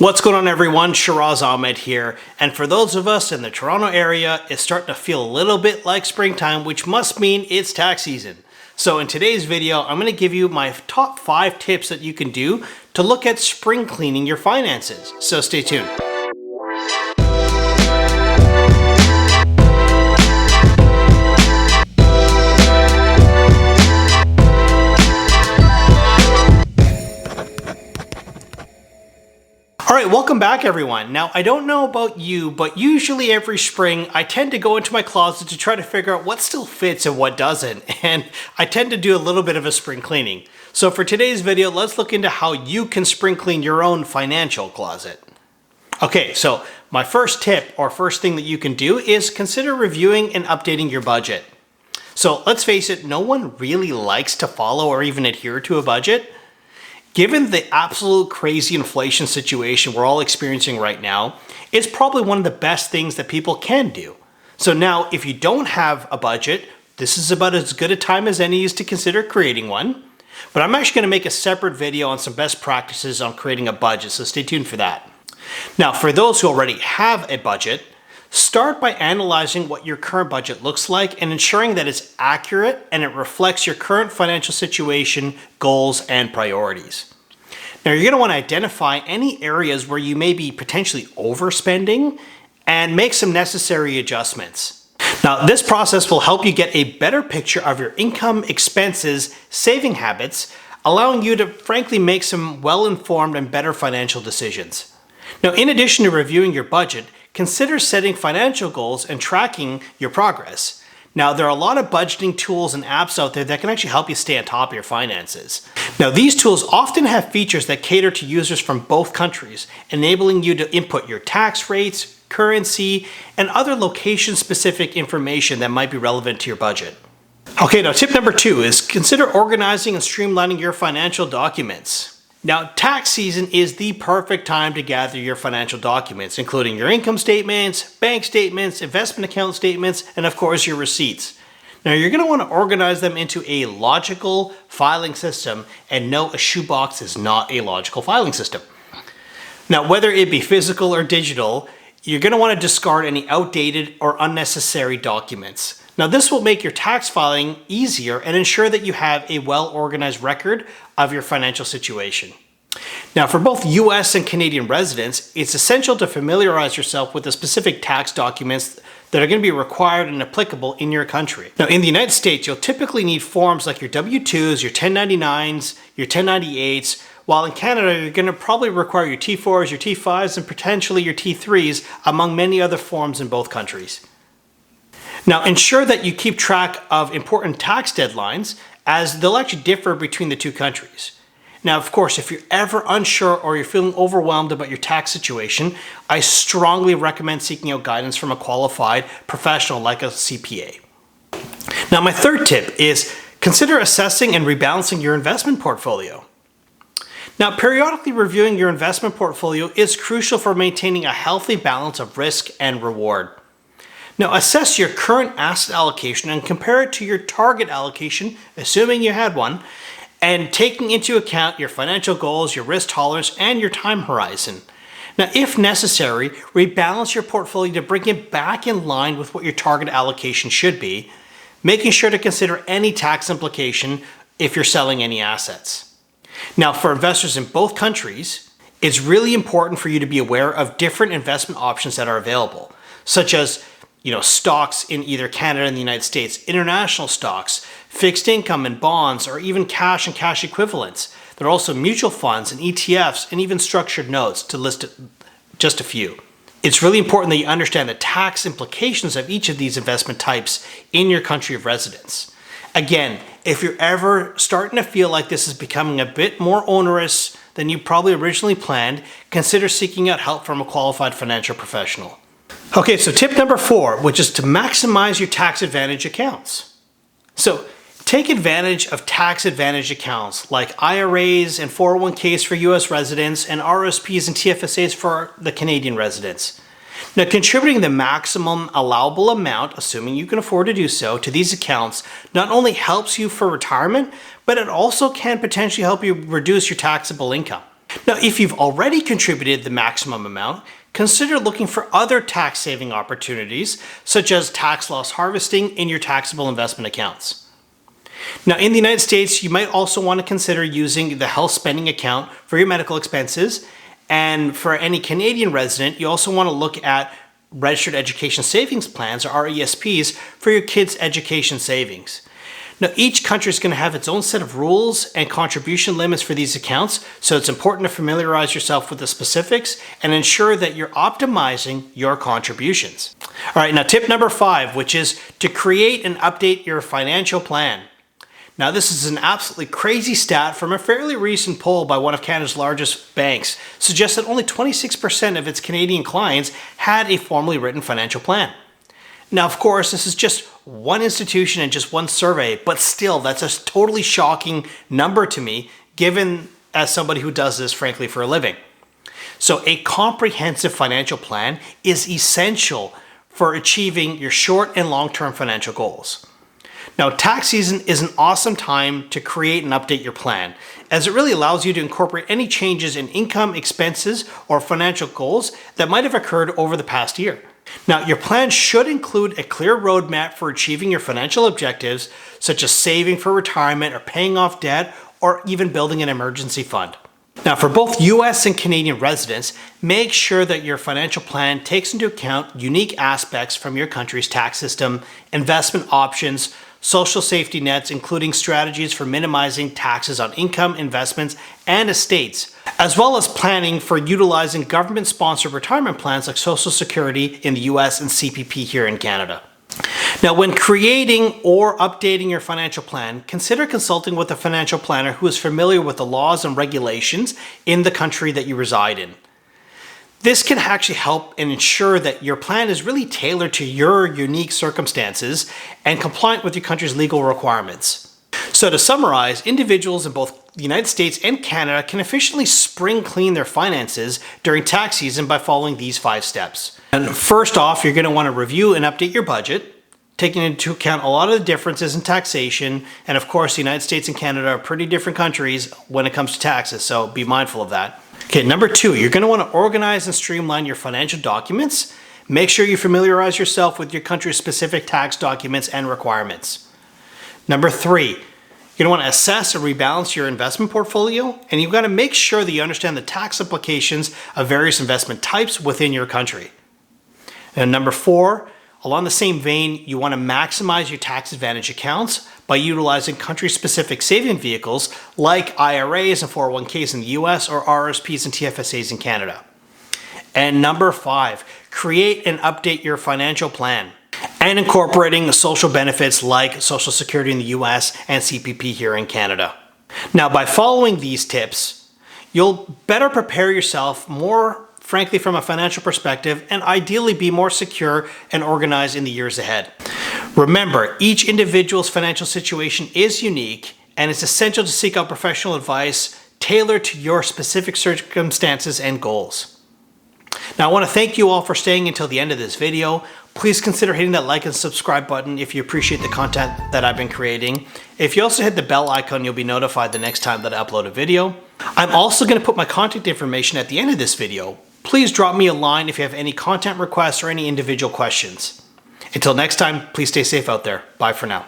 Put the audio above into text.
What's going on, everyone? Shiraz Ahmed here, and for those of us in the Toronto area, it's starting to feel a little bit like springtime, which must mean it's tax season. So in today's video, I'm going to give you my top 5 tips that you can do to look at spring cleaning your finances. So stay tuned. Alright, welcome back everyone. Now, I don't know about you, but usually every spring I tend to go into my closet to try to figure out what still fits and what doesn't, and I tend to do a little bit of a spring cleaning. So for today's video, let's look into how you can spring clean your own financial closet. Okay, so my first tip or first thing that you can do is consider reviewing and updating your budget. So let's face it, no one really likes to follow or even adhere to a budget. Given the absolute crazy inflation situation we're all experiencing right now, it's probably one of the best things that people can do. So now, if you don't have a budget, this is about as good a time as any is to consider creating one. But I'm actually going to make a separate video on some best practices on creating a budget, so stay tuned for that. Now, for those who already have a budget, start by analyzing what your current budget looks like and ensuring that it's accurate and it reflects your current financial situation, goals, and priorities. Now, you're going to want to identify any areas where you may be potentially overspending and make some necessary adjustments. Now, this process will help you get a better picture of your income, expenses, saving habits, allowing you to frankly make some well-informed and better financial decisions. Now, in addition to reviewing your budget, consider setting financial goals and tracking your progress. Now, there are a lot of budgeting tools and apps out there that can actually help you stay on top of your finances. Now, these tools often have features that cater to users from both countries, enabling you to input your tax rates, currency, and other location-specific information that might be relevant to your budget. Okay, now tip number 2 is consider organizing and streamlining your financial documents. Now, tax season is the perfect time to gather your financial documents, including your income statements, bank statements, investment account statements, and of course your receipts. Now, you're going to want to organize them into a logical filing system, and no, a shoebox is not a logical filing system. Now, whether it be physical or digital, you're going to want to discard any outdated or unnecessary documents. Now, this will make your tax filing easier and ensure that you have a well-organized record of your financial situation. Now, for both US and Canadian residents, it's essential to familiarize yourself with the specific tax documents that are going to be required and applicable in your country. Now, in the United States, you'll typically need forms like your W-2s, your 1099s, your 1098s, while in Canada, you're going to probably require your T4s, your T5s, and potentially your T3s, among many other forms in both countries. Now, ensure that you keep track of important tax deadlines, as they'll actually differ between the two countries. Now, of course, if you're ever unsure or you're feeling overwhelmed about your tax situation, I strongly recommend seeking out guidance from a qualified professional like a CPA. Now, my third tip is consider assessing and rebalancing your investment portfolio. Now, periodically reviewing your investment portfolio is crucial for maintaining a healthy balance of risk and reward. Now, assess your current asset allocation and compare it to your target allocation, assuming you had one, and taking into account your financial goals, your risk tolerance, and your time horizon. Now, if necessary, rebalance your portfolio to bring it back in line with what your target allocation should be, making sure to consider any tax implication if you're selling any assets. Now, for investors in both countries, it's really important for you to be aware of different investment options that are available, such as stocks in either Canada and the United States, international stocks, fixed income and bonds, or even cash and cash equivalents. There are also mutual funds and ETFs and even structured notes, to list just a few. It's really important that you understand the tax implications of each of these investment types in your country of residence. Again, if you're ever starting to feel like this is becoming a bit more onerous than you probably originally planned, consider seeking out help from a qualified financial professional. Okay, so tip number 4, which is to maximize your tax advantage accounts. So take advantage of tax advantage accounts like IRAs and 401ks for US residents and RSPs and TFSAs for the Canadian residents. Now, contributing the maximum allowable amount, assuming you can afford to do so, to these accounts not only helps you for retirement, but it also can potentially help you reduce your taxable income. Now, if you've already contributed the maximum amount, consider looking for other tax saving opportunities, such as tax loss harvesting in your taxable investment accounts. Now, in the United States, you might also want to consider using the health spending account for your medical expenses. And for any Canadian resident, you also want to look at registered education savings plans, or RESPs, for your kids' education savings. Now, each country is going to have its own set of rules and contribution limits for these accounts, so it's important to familiarize yourself with the specifics and ensure that you're optimizing your contributions. All right, now tip number 5, which is to create and update your financial plan. Now, this is an absolutely crazy stat from a fairly recent poll by one of Canada's largest banks, suggests that only 26% of its Canadian clients had a formally written financial plan. Now, of course, this is just one institution and just one survey, but still, that's a totally shocking number to me, given as somebody who does this, frankly, for a living. So a comprehensive financial plan is essential for achieving your short and long-term financial goals. Now, tax season is an awesome time to create and update your plan, as it really allows you to incorporate any changes in income, expenses, or financial goals that might have occurred over the past year. Now, your plan should include a clear roadmap for achieving your financial objectives, such as saving for retirement or paying off debt, or even building an emergency fund. Now, for both US and Canadian residents, make sure that your financial plan takes into account unique aspects from your country's tax system, investment options, social safety nets, including strategies for minimizing taxes on income, investments, and estates, as well as planning for utilizing government-sponsored retirement plans like Social Security in the US and CPP here in Canada. Now, when creating or updating your financial plan, consider consulting with a financial planner who is familiar with the laws and regulations in the country that you reside in. This can actually help and ensure that your plan is really tailored to your unique circumstances and compliant with your country's legal requirements. So to summarize, individuals in both the United States and Canada can efficiently spring clean their finances during tax season by following these 5 steps. And first off, you're going to want to review and update your budget, taking into account a lot of the differences in taxation. And of course, the United States and Canada are pretty different countries when it comes to taxes, so be mindful of that. Okay, number 2, you're going to want to organize and streamline your financial documents. Make sure you familiarize yourself with your country's specific tax documents and requirements. Number 3, you're going to want to assess and rebalance your investment portfolio, and you've got to make sure that you understand the tax implications of various investment types within your country. And number 4, along the same vein, you want to maximize your tax advantage accounts by utilizing country-specific saving vehicles like IRAs and 401ks in the US or RSPs and TFSAs in Canada. And number 5, create and update your financial plan and incorporating social benefits like Social Security in the US and CPP here in Canada. Now, by following these tips, you'll better prepare yourself more, frankly, from a financial perspective, and ideally be more secure and organized in the years ahead. Remember, each individual's financial situation is unique, and it's essential to seek out professional advice tailored to your specific circumstances and goals. Now, I want to thank you all for staying until the end of this video. Please consider hitting that like and subscribe button if you appreciate the content that I've been creating. If you also hit the bell icon, you'll be notified the next time that I upload a video. I'm also going to put my contact information at the end of this video. Please drop me a line if you have any content requests or any individual questions. Until next time, please stay safe out there. Bye for now.